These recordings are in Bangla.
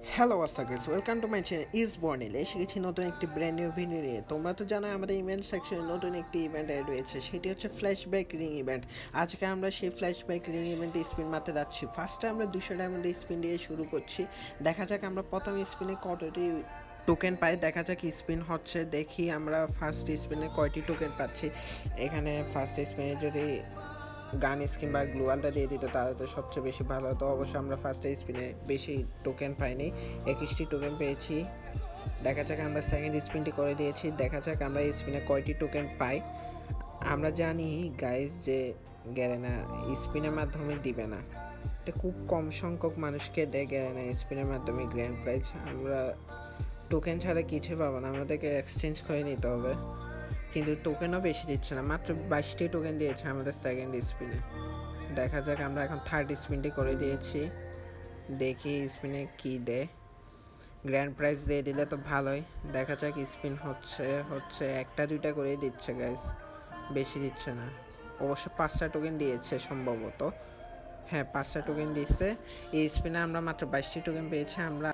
Hello guys, welcome to my channel is Bornil. এসে গেছি নতুন একটি ব্র্যান্ড নিউ ভিডিও নিয়ে। তোমরা তো জানো আমাদের ইভেন্ট সেকশনে নতুন একটি ইভেন্ট অ্যাড হয়েছে, সেটি হচ্ছে ফ্ল্যাশব্যাক রিং ইভেন্ট। আজকে আমরা সেই ফ্ল্যাশব্যাক রিং ইভেন্টে স্পিন মারতে যাচ্ছি। ফার্স্টে আমরা 200 ডায়মন্ডের স্পিন দিয়ে শুরু করছি। দেখা যাক আমরা প্রথম স্পিনে কতটি টোকেন পাই। দেখা যাক স্পিন হচ্ছে, দেখি আমরা ফার্স্ট স্পিনে কয়টি টোকেন পাচ্ছি। এখানে ফার্স্ট স্পিনে যদি গান স্কিন বা গ্লুয়ালটা দিয়ে দিত তাহলে তো সবচেয়ে বেশি ভালো হতো। অবশ্য আমরা ফার্স্ট স্পিনে বেশি টোকেন পাইনি, 21টি টোকেন পেয়েছি। দেখা যাক আমরা সেকেন্ড স্পিনটি করে দিয়েছি, দেখা যাক আমরা স্পিনে কয়টি টোকেন পাই। আমরা জানি গাইজ যে গ্যারেনা স্পিনের মাধ্যমে দিবে না, এটা খুব কম সংখ্যক মানুষকে দেয় গ্যারেনা স্পিনের মাধ্যমে গ্র্যান্ড প্রাইজ। আমরা টোকেন ছাড়া কিছু পাবো না, আমাদেরকে এক্সচেঞ্জ করে নিতে হবে। কিন্তু টোকেনও বেশি দিচ্ছে না, মাত্র 22টি টোকেন দিয়েছে আমাদের সেকেন্ড স্পিনে। দেখা যাক আমরা এখন থার্ড স্পিনটি করে দিয়েছি, দেখি স্পিনে কি দেয়। গ্র্যান্ড প্রাইজ দিয়ে দিলে তো ভালোই। দেখা যাক স্পিন হচ্ছে হচ্ছে একটা দুইটা করেই দিচ্ছে গাইস, বেশি দিচ্ছে না। অবশ্য 5টা টোকেন দিয়েছে সম্ভবত, হ্যাঁ 5টা টোকেন দিচ্ছে। এই স্পিনে আমরা মাত্র 22টি টোকেন পেয়েছি। আমরা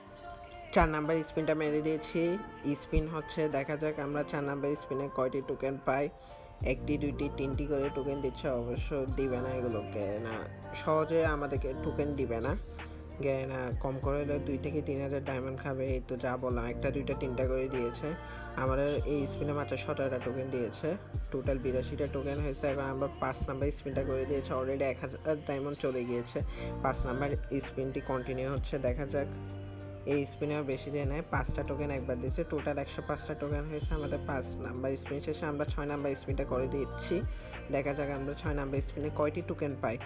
4 নাম্বার স্পিনটা মেরে দিয়েছি, স্পিন হচ্ছে। দেখা যাক আমরা 4 নাম্বার স্পিনে কয়টি টোকেন পাই। একটি দুইটি তিনটি করে টোকেন দিচ্ছে, অবশ্য দিবে না এগুলোকে না, সহজে আমাদেরকে টোকেন দিবে না। না কম করে হলে 2 থেকে 3 হাজার ডায়মন্ড খাবে, এই তো যা বললাম, একটা দুইটা তিনটা করে দিয়েছে। আমাদের এই স্পিনে মাত্র 17টা টোকেন দিয়েছে, টোটাল 82টা টোকেন হয়েছে। এখন আমরা 5 নাম্বার স্পিনটা করে দিয়েছে, অলরেডি 1000 ডায়মন্ড চলে গিয়েছে। 5 নাম্বার স্পিনটি কন্টিনিউ হচ্ছে, দেখা যাক। এই স্পিনেও বেশি দিয়ে নেয়, 5টা টোকেন একবার দিয়েছে, টোটাল 105টা টোকেন হয়েছে আমাদের 5 নাম্বার স্পিন শেষে। আমরা 6 নাম্বার স্পিনটা করে দিচ্ছি, দেখা যাক আমরা 6 নাম্বার স্পিনে কয়টি টোকেন পাই।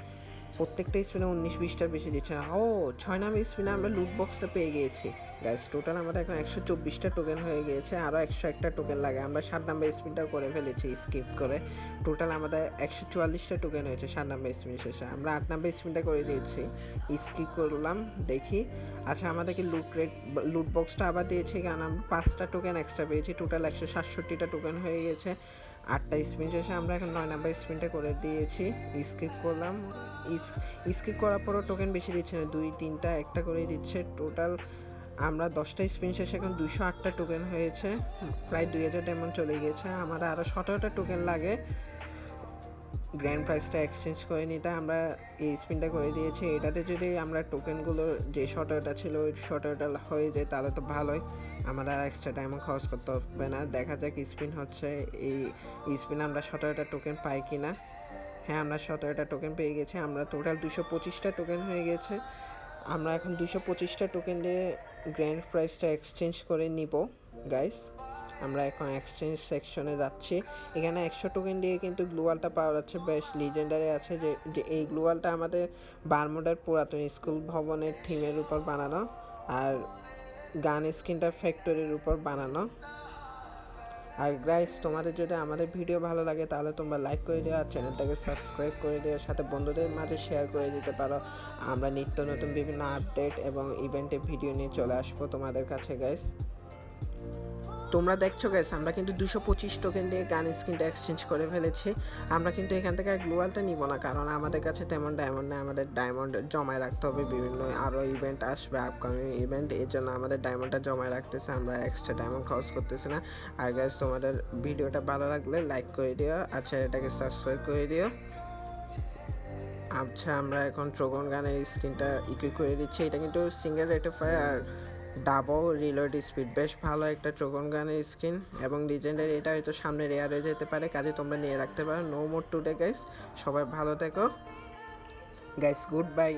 প্রত্যেকটা স্পিনে 19-20টার বেশি দিচ্ছে না। ও 6 নাম্বার স্পিনে আমরা লুট বক্সটা পেয়ে গিয়েছি গাইস। টোটাল আমাদের এখন 124টা টোকেন হয়ে গিয়েছে, আরও 101টা টোকেন লাগে। আমরা 7 নাম্বার স্পিনটাও করে ফেলেছি স্কিপ করে। টোটাল আমাদের 144টা টোকেন হয়েছে 7 নাম্বার স্পিন শেষে। আমরা 8 নাম্বার স্পিনটা করে দিয়েছি, স্কিপ করলাম, দেখি। আচ্ছা আমাদেরকে লুট বক্সটা আবার দিয়েছি, কারণ আমরা 5টা টোকেন এক্সট্রা পেয়েছি। টোটাল 167টা টোকেন হয়ে গেছে 8টা স্পিন শেষে। আমরা এখন 9 নাম্বার স্পিনটা করে দিয়েছি, স্কিপ করলাম। স্কিপ করার পরও টোকেন বেশি দিচ্ছে না, 2 3টা একটা করেই দিচ্ছে। টোটাল আমরা 10টা স্পিন শেষে এখন 208টা টোকেন হয়েছে, প্রায় 2000 ডায়মন্ড চলে গিয়েছে। আমাদের আরও 17টা টোকেন লাগে গ্র্যান্ড প্রাইজটা এক্সচেঞ্জ করে নিতে। আমরা এই স্পিনটা করে দিয়েছি, এটাতে যদি আমরা টোকেনগুলো যে 17টা ছিল ওই 17টা হয়ে যায় তাহলে তো ভালোই, আমাদের আর এক্সট্রা ডায়মন্ড খরচ করতে হবে না। দেখা যাক স্পিন হচ্ছে, এই স্পিনে আমরা 17টা টোকেন পাই কি না। হ্যাঁ আমরা 17টা টোকেন পেয়ে গেছি, আমরা টোটাল 225টা টোকেন হয়ে গেছে। আমরা এখন 225টা টোকেন দিয়ে গ্র্যান্ড প্রাইজটা এক্সচেঞ্জ করে নিব গাইস। আমরা এখন এক্সচেঞ্জ সেকশনে যাচ্ছি। এখানে 100 টোকেন দিয়ে কিন্তু গ্লুয়ালটা পাওয়া যাচ্ছে, বেশ লিজেন্ডারি আছে। যে এই গ্লুয়ালটা আমাদের বারমুডার পুরাতন স্কুল ভবনের থিমের উপর বানানো, আর গান স্কিনটা ফ্যাক্টরির উপর বানানো। আর গাইস তোমাদের যদি আমাদের ভিডিও ভালো লাগে তাহলে তোমরা লাইক করে দিও, আর চ্যানেলটাকে সাবস্ক্রাইব করে দিও, সাথে বন্ধুদের মাঝে শেয়ার করে দিতে পারো। আমরা নিত্য নতুন বিভিন্ন আপডেট এবং ইভেন্টের ভিডিও নিয়ে চলে আসবো তোমাদের কাছে গাইস। তোমরা দেখছো গাইস আমরা কিন্তু 225 টোকেন দিয়ে গান স্কিনটা এক্সচেঞ্জ করে ফেলেছি। আমরা কিন্তু এখান থেকে আর গ্লোয়ালটা নিব না, কারণ আমাদের কাছে তেমন ডায়মন্ড নেই। আমাদের ডায়মন্ড জমায় রাখতে হবে, বিভিন্ন আরও ইভেন্ট আসবে, আপকামিং ইভেন্ট, এর জন্য আমাদের ডায়মন্ডটা জমায় রাখতেছে, আমরা এক্সট্রা ডায়মন্ড খরচ করতেছি না। আর গাইস তোমাদের ভিডিওটা ভালো লাগলে লাইক করে দিও, আর চ্যানেলটাকে সাবস্ক্রাইব করে দিও। আচ্ছা আমরা এখন ট্রোগন গানের স্কিনটা ইকুইপ করে দিচ্ছি, এটা কিন্তু সিঙ্গেল রেট অফ ফায়ার আর ডাবল রিলোড স্পিড, বেশ ভালো একটা ট্রোগন গানের স্কিন এবং লিজেন্ডের। এটা হয়তো সামনে রেয়ার হয়ে যেতে পারে, কাজে তোমরা নিয়ে রাখতে পারো। নো মোর টুডে গাইস, সবাই ভালো থেকো গাইস, গুড বাই।